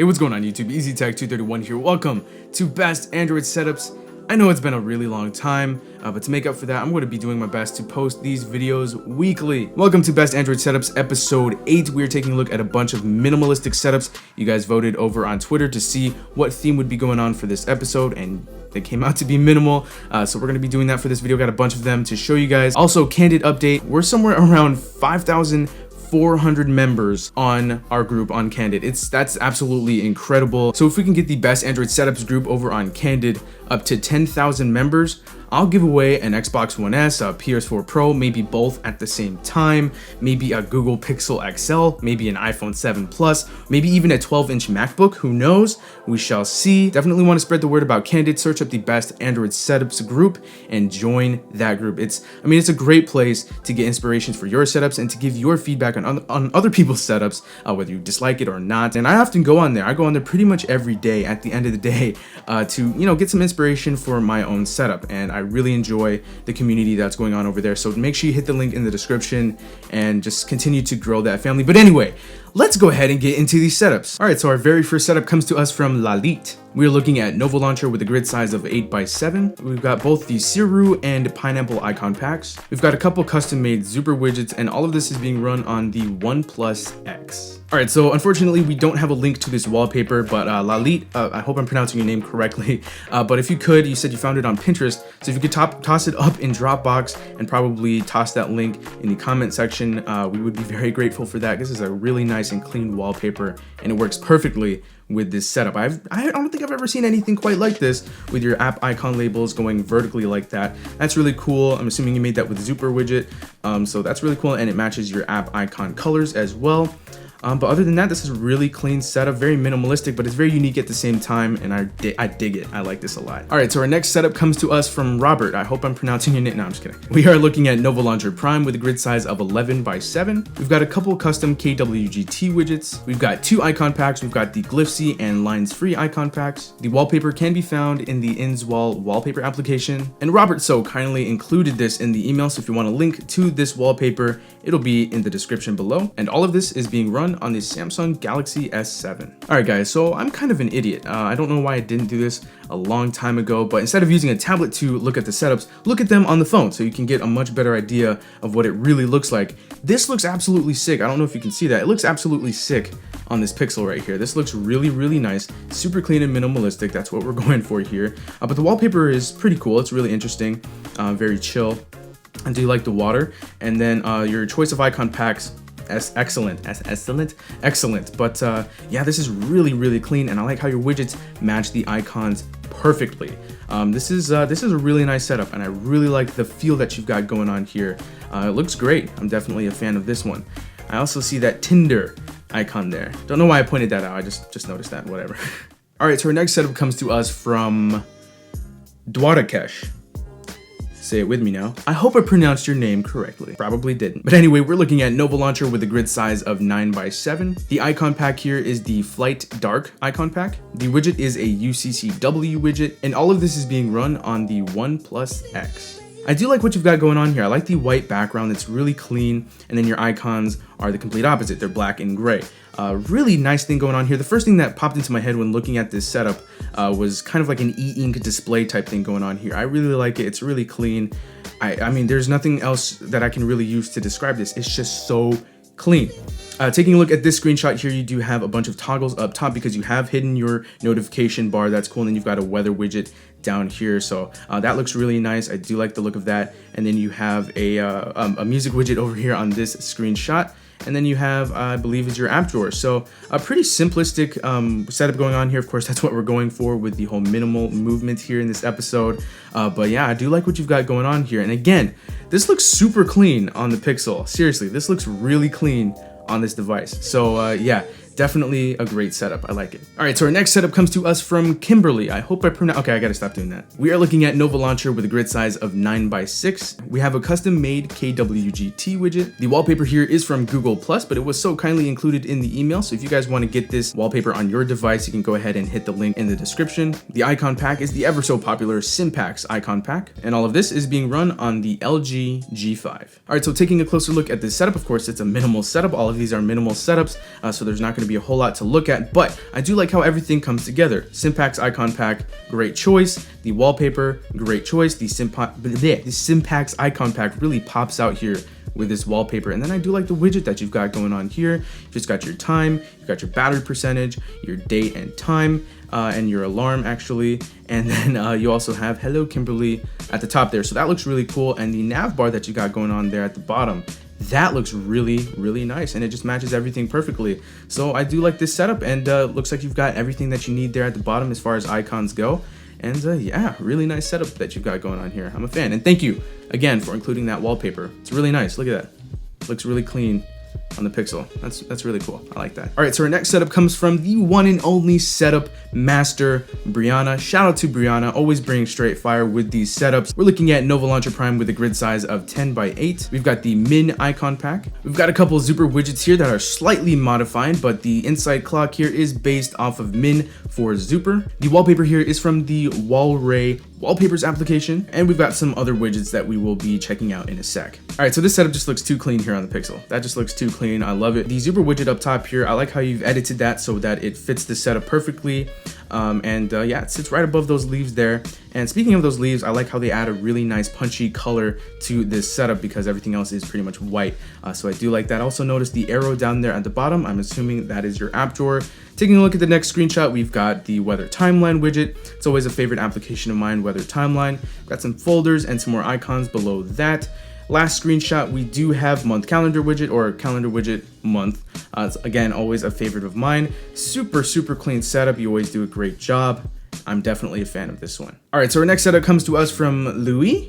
Hey, what's going on YouTube? EasyTech231 here. Welcome to Best Android Setups. I know it's been a really long time, but to make up for that, I'm going to be doing my best to post these videos weekly. Welcome to Best Android Setups episode 8. We're taking a look at a bunch of minimalistic setups. You guys voted over on Twitter to see what theme would be going on for this episode, and they came out to be minimal. So we're going to be doing that for this video. Got a bunch of them to show you guys. Also, candid update, we're somewhere around 5,400 members on our group on Candid. That's absolutely incredible. So if we can get the Best Android Setups group over on Candid up to 10,000 members, I'll give away an Xbox One S, a PS4 Pro, maybe both at the same time, maybe a Google Pixel XL, maybe an iPhone 7 Plus, maybe even a 12-inch MacBook, who knows? We shall see. Definitely want to spread the word about Candid. Search up the Best Android Setups group and join that group. It's a great place to get inspirations for your setups and to give your feedback on other people's setups, whether you dislike it or not. And I often go on there. I go on there pretty much every day at the end of the day to, get some inspiration for my own setup. And I really enjoy the community that's going on over there. So make sure you hit the link in the description and just continue to grow that family. But anyway, let's go ahead and get into these setups. All right, so our very first setup comes to us from LAKEY. We're looking at Nova Launcher with a grid size of 8x7. We've got both the Siru and Pineapple icon packs. We've got a couple custom made Super widgets, and all of this is being run on the OnePlus X. All right, so unfortunately we don't have a link to this wallpaper, but LAKEY, I hope I'm pronouncing your name correctly, but if you could, you said you found it on Pinterest, so if you could toss it up in Dropbox and probably toss that link in the comment section, we would be very grateful for that. This is a really nice and clean wallpaper, and it works perfectly with this setup. I don't think I've ever seen anything quite like this with your app icon labels going vertically like that. That's really cool. I'm assuming you made that with Super widget, so that's really cool, and it matches your app icon colors as well. But other than that, this is a really clean setup, very minimalistic, but it's very unique at the same time, and I dig it. I like this a lot. All right, so our next setup comes to us from Robert. I hope I'm pronouncing your name. No, I'm just kidding. We are looking at Nova Launcher Prime with a grid size of 11x7. We've got a couple custom KWGT widgets. We've got 2 icon packs. We've got the Glyphsy and Lines Free icon packs. The wallpaper can be found in the Inswall wallpaper application. And Robert so kindly included this in the email, so if you want a link to this wallpaper, it'll be in the description below. And all of this is being run on the Samsung Galaxy S7. All right, guys, so I'm kind of an idiot. I don't know why I didn't do this a long time ago, but instead of using a tablet to look at the setups, look at them on the phone so you can get a much better idea of what it really looks like. This looks absolutely sick. I don't know if you can see that. It looks absolutely sick on this Pixel right here. This looks really, really nice, super clean and minimalistic. That's what we're going for here. But the wallpaper is pretty cool. It's really interesting, very chill. I do like the water, and then your choice of icon packs, excellent. But yeah, this is really, really clean, and I like how your widgets match the icons perfectly. This is a really nice setup, and I really like the feel that you've got going on here. It looks great. I'm definitely a fan of this one. I also see that Tinder icon there. Don't know why I pointed that out. I just noticed that. Whatever. All right, so our next setup comes to us from Dwarakesh. Say it with me now. I hope I pronounced your name correctly. Probably didn't. But anyway, we're looking at Nova Launcher with a grid size of 9x7. The icon pack here is the Flight Dark icon pack. The widget is a UCCW widget, and all of this is being run on the OnePlus X. I do like what you've got going on here. I like the white background. It's really clean, and then your icons are the complete opposite. They're black and gray. Really nice thing going on here. The first thing that popped into my head when looking at this setup was kind of like an e-ink display type thing going on here. I really like it. It's really clean. I mean, there's nothing else that I can really use to describe this. It's just so clean. Taking a look at this screenshot here, you do have a bunch of toggles up top because you have hidden your notification bar. That's cool. And then you've got a weather widget down here, so that looks really nice. I do like the look of that. And then you have a music widget over here on this screenshot. And then you have, I believe, is your app drawer. So a pretty simplistic setup going on here. Of course, that's what we're going for with the whole minimal movement here in this episode. But yeah, I do like what you've got going on here. And again, this looks super clean on the Pixel. Seriously, this looks really clean on this device. So yeah, definitely a great setup. I like it. All right, so our next setup comes to us from Kimberly. I hope I pronounce. Okay, I gotta stop doing that. We are looking at Nova Launcher with a grid size of 9x6. We have a custom-made KWGT widget. The wallpaper here is from Google+, but it was so kindly included in the email. So if you guys want to get this wallpaper on your device, you can go ahead and hit the link in the description. The icon pack is the ever so popular Simpax icon pack, and all of this is being run on the LG G5. All right, so taking a closer look at this setup, of course, it's a minimal setup. All of these are minimal setups, so there's not going to be a whole lot to look at, but I do like how everything comes together. Simpac's icon pack, great choice. The wallpaper, great choice. The Simpac's icon pack really pops out here with this wallpaper. And then I do like the widget that you've got going on here. You've just got your time, you've got your battery percentage, your date and time, and your alarm actually. And then you also have Hello Kimberly at the top there. So that looks really cool. And the nav bar that you got going on there at the bottom, that looks really, really nice, and it just matches everything perfectly. So I do like this setup, and looks like you've got everything that you need there at the bottom as far as icons go. And yeah, really nice setup that you've got going on here. I'm a fan, and thank you again for including that wallpaper. It's really nice. Look at that. Looks really clean on the Pixel. That's really cool. I like that. All right, so our next setup comes from the one and only setup master, Brianna. Shout out to Brianna, always bringing straight fire with these setups. We're looking at Nova Launcher Prime with a grid size of 10x8. We've got the Min icon pack. We've got a couple of Zuper widgets here that are slightly modified, but the inside clock here is based off of Min for Zuper. The wallpaper here is from the Wallray Wallpapers application, and we've got some other widgets that we will be checking out in a sec. All right, so this setup just looks too clean here on the Pixel. That just looks too clean. I love it. The Zuper widget up top here, I like how you've edited that so that it fits the setup perfectly. Yeah, it sits right above those leaves there. And speaking of those leaves, I like how they add a really nice punchy color to this setup because everything else is pretty much white. So I do like that. Also notice the arrow down there at the bottom. I'm assuming that is your app drawer. Taking a look at the next screenshot, we've got the weather timeline widget. It's always a favorite application of mine, weather timeline. Got some folders and some more icons below that. Last screenshot, we do have month calendar widget, or calendar widget month. It's again, always a favorite of mine. Super, super clean setup. You always do a great job. I'm definitely a fan of this one. All right, so our next setup comes to us from Luis,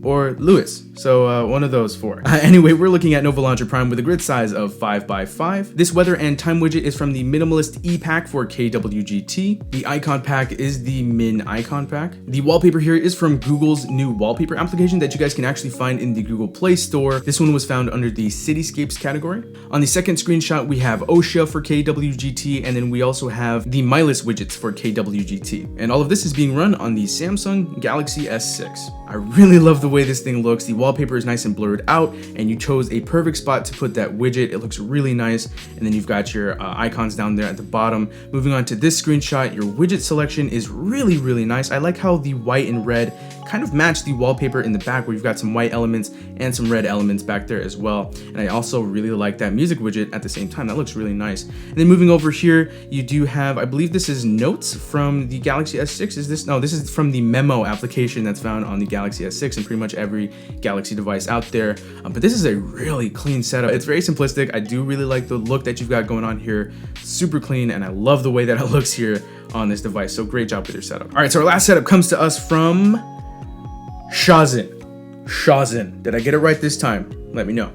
or Lewis. So one of those four. Anyway, we're looking at Nova Launcher Prime with a grid size of 5x5. This weather and time widget is from the Minimalist e-pack for KWGT. The icon pack is the Min icon pack. The wallpaper here is from Google's new wallpaper application that you guys can actually find in the Google Play Store. This one was found under the Cityscapes category. On the second screenshot, we have OSHA for KWGT, and then we also have the Minimalist widgets for KWGT. And all of this is being run on the Samsung Galaxy S6. I really love the way this thing looks. The wallpaper is nice and blurred out, and you chose a perfect spot to put that widget. It looks really nice. And then you've got your icons down there at the bottom. Moving on to this screenshot, your widget selection is really, really nice. I like how the white and red kind of match the wallpaper in the back, where you've got some white elements and some red elements back there as well. And I also really like that music widget at the same time. That looks really nice. And then moving over here, you do have, I believe this is notes from the Galaxy S6. Is this? No, this is from the memo application that's found on the Galaxy S6 and pretty much every Galaxy device out there. But this is a really clean setup. It's very simplistic. I do really like the look that you've got going on here. Super clean, and I love the way that it looks here on this device. So great job with your setup. All right, so our last setup comes to us from Shazin. Did I get it right this time? Let me know.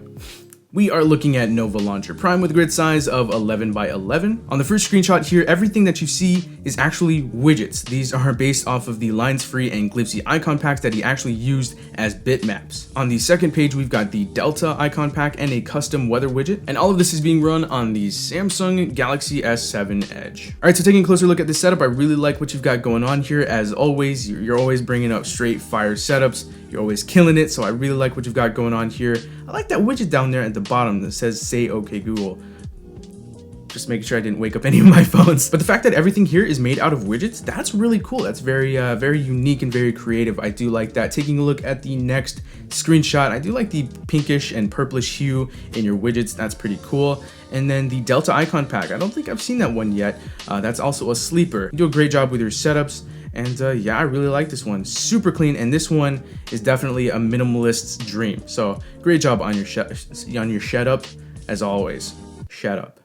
We are looking at Nova Launcher Prime with a grid size of 11x11. On the first screenshot here, everything that you see is actually widgets. These are based off of the Lines Free and Glibsy icon packs that he actually used as bitmaps. On the second page, we've got the Delta icon pack and a custom weather widget. And all of this is being run on the Samsung Galaxy S7 Edge. All right, so taking a closer look at this setup, I really like what you've got going on here. As always, you're always bringing up straight fire setups. You're always killing it, so I really like what you've got going on here. I like that widget down there at the bottom that says "Say OK Google." Just making sure I didn't wake up any of my phones. But the fact that everything here is made out of widgets, that's really cool. That's very unique and very creative. I do like that. Taking a look at the next screenshot, I do like the pinkish and purplish hue in your widgets. That's pretty cool. And then the Delta icon pack, I don't think I've seen that one yet. That's also a sleeper. You do a great job with your setups. And yeah, I really like this one. Super clean, and this one is definitely a minimalist's dream. So great job on your shut up, as always. Shut up.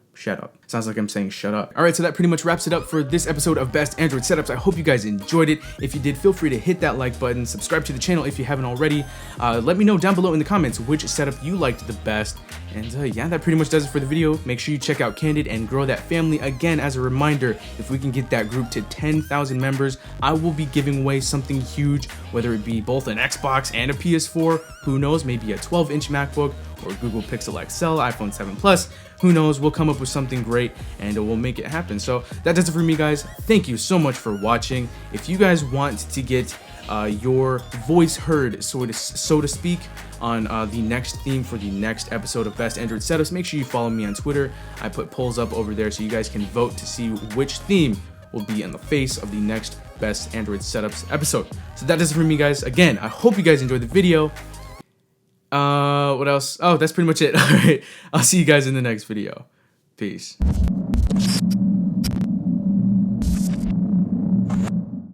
Sounds like I'm saying shut up. All right, so that pretty much wraps it up for this episode of Best Android Setups. I hope you guys enjoyed it. If you did, feel free to hit that like button, subscribe to the channel if you haven't already. Let me know down below in the comments which setup you liked the best. And yeah, that pretty much does it for the video. Make sure you check out Candid and grow that family. Again, as a reminder, if we can get that group to 10,000 members, I will be giving away something huge, whether it be both an Xbox and a PS4, who knows, maybe a 12-inch MacBook or Google Pixel XL, iPhone 7 Plus. Who knows, we'll come up with something great and we'll make it happen. So that does it for me, guys. Thank you so much for watching. If you guys want to get your voice heard, so to speak, on the next theme for the next episode of Best Android Setups. Make sure you follow me on Twitter. I put polls up over there so you guys can vote to see which theme will be in the face of the next Best Android Setups episode. So that does it for me, guys. Again, I hope you guys enjoyed the video. What else? Oh, that's pretty much it. All right, I'll see you guys in the next video. Peace.